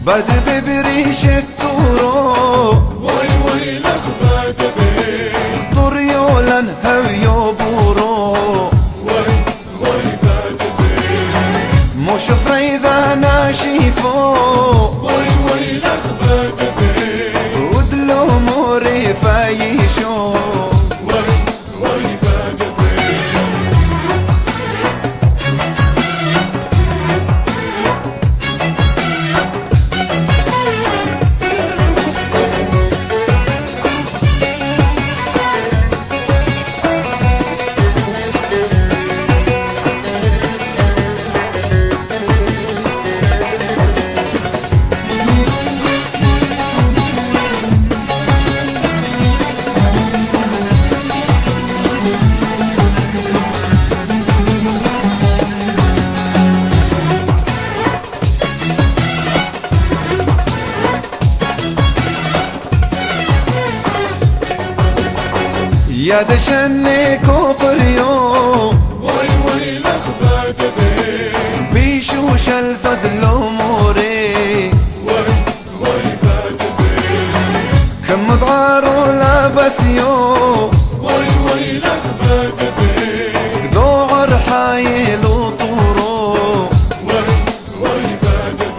بادب بريش التورو وي وي لك بادب طريولا هويو بورو وي وي بادب مش فريدة ناشيفو وي وي لك بادب ودلو موري فايشو وي وي بادب يا دشني كوبريو وي وي لك بادب بيشوش الثد الأموري وي وي بادب كم ضعارو لابسيو وي وي لك بادب دور حايل وطورو وي وي بادب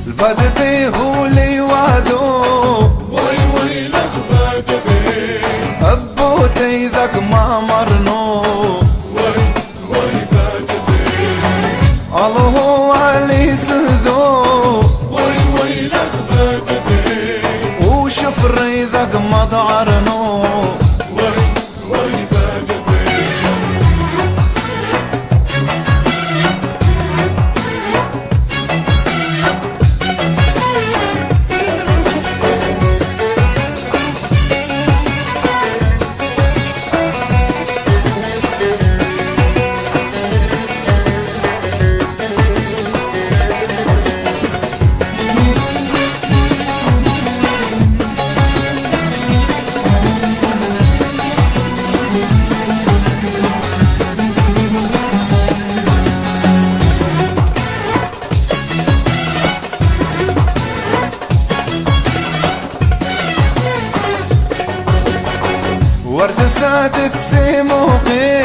البادب هو اللي وعدو وي وي لك بادب أبوتي ذاك ما مرنو وي وي بادب الله علي سذو وي وي لك بادب وشفري ذاك ما ضعرنو وي وي بادب ورزف ساتت سيمو غير